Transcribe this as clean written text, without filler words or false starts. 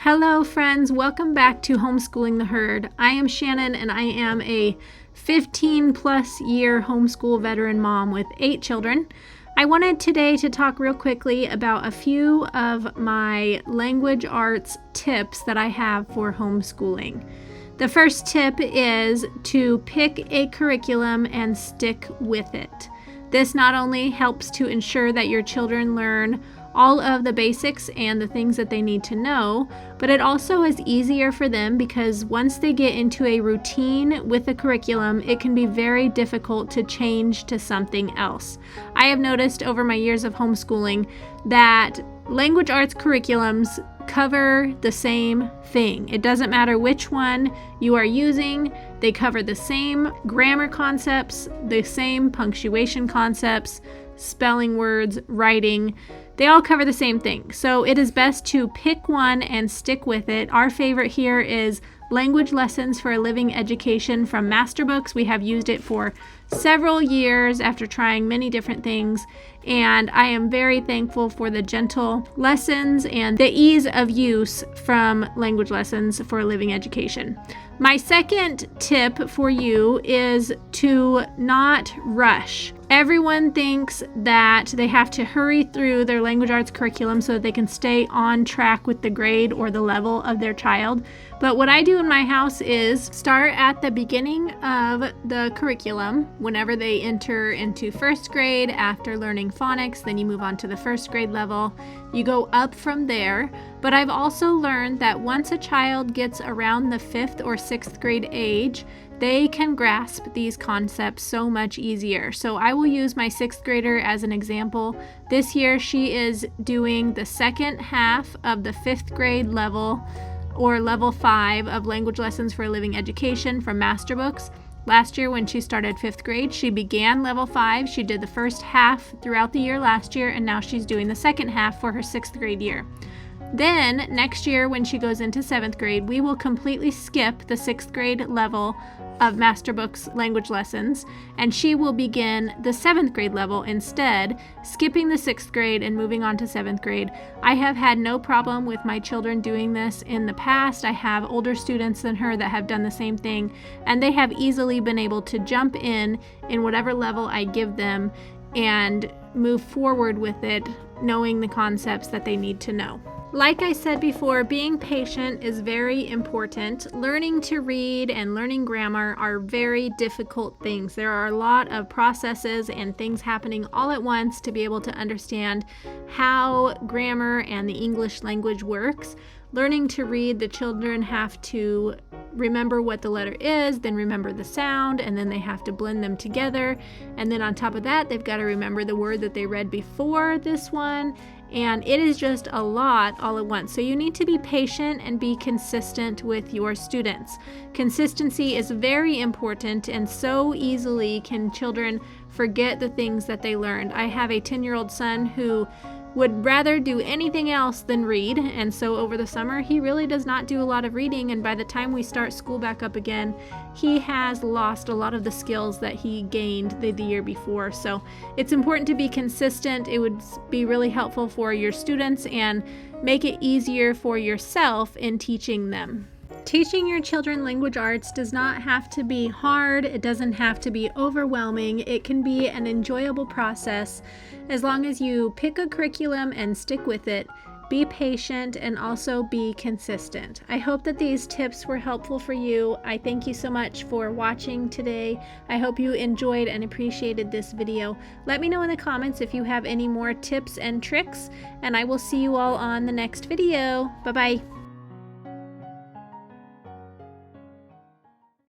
Hello friends, welcome back to Homeschooling the Herd. I am Shannon and I am a 15 plus year homeschool veteran mom with 8 children. I wanted today to talk real quickly about a few of my language arts tips that I have for homeschooling. The first tip is to pick a curriculum and stick with it. This not only helps to ensure that your children learn all of the basics and the things that they need to know, but it also is easier for them because once they get into a routine with the curriculum, it can be very difficult to change to something else. I have noticed over my years of homeschooling that language arts curriculums cover the same thing. It doesn't matter which one you are using, they cover the same grammar concepts, the same punctuation concepts, spelling words, writing. They all cover the same thing. So it is best to pick one and stick with it. Our favorite here is Language Lessons for a Living Education from Masterbooks. We have used it for several years after trying many different things, and I am very thankful for the gentle lessons and the ease of use from Language Lessons for a Living Education. My second tip for you is to not rush. Everyone thinks that they have to hurry through their language arts curriculum so that they can stay on track with the grade or the level of their child. But what I do in my house is start at the beginning of the curriculum. Whenever they enter into first grade after learning phonics, then you move on to the first grade level. You go up from there. But I've also learned that once a child gets around the 5th or 6th grade age, they can grasp these concepts so much easier. So I will use my 6th grader as an example. This year she is doing the second half of the 5th grade level or level 5 of Language Lessons for a Living Education from Masterbooks. Last year when she started 5th grade, she began level 5. She did the first half throughout the year last year, and now she's doing the second half for her 6th grade year. Then next year when she goes into 7th grade, we will completely skip the 6th grade level of Masterbooks language lessons, and she will begin the 7th grade level instead, skipping the 6th grade and moving on to 7th grade. I have had no problem with my children doing this in the past. I have older students than her that have done the same thing, and they have easily been able to jump in whatever level I give them and move forward with it, knowing the concepts that they need to know. Like I said before, being patient is very important. Learning to read and learning grammar are very difficult things. There are a lot of processes and things happening all at once to be able to understand how grammar and the English language works. Learning to read, the children have to remember what the letter is, then remember the sound, and then they have to blend them together. And then on top of that, they've got to remember the word that they read before this one. And it is just a lot all at once. So you need to be patient and be consistent with your students. Consistency is very important, and so easily can children forget the things that they learned. I have a 10-year-old son who would rather do anything else than read, and so over the summer he really does not do a lot of reading, and by the time we start school back up again, he has lost a lot of the skills that he gained the year before. So it's important to be consistent. It would be really helpful for your students and make it easier for yourself in teaching them. Teaching your children language arts does not have to be hard. It doesn't have to be overwhelming. It can be an enjoyable process as long as you pick a curriculum and stick with it. Be patient and also be consistent. I hope that these tips were helpful for you. I thank you so much for watching today. I hope you enjoyed and appreciated this video. Let me know in the comments if you have any more tips and tricks, and I will see you all on the next video. Bye-bye.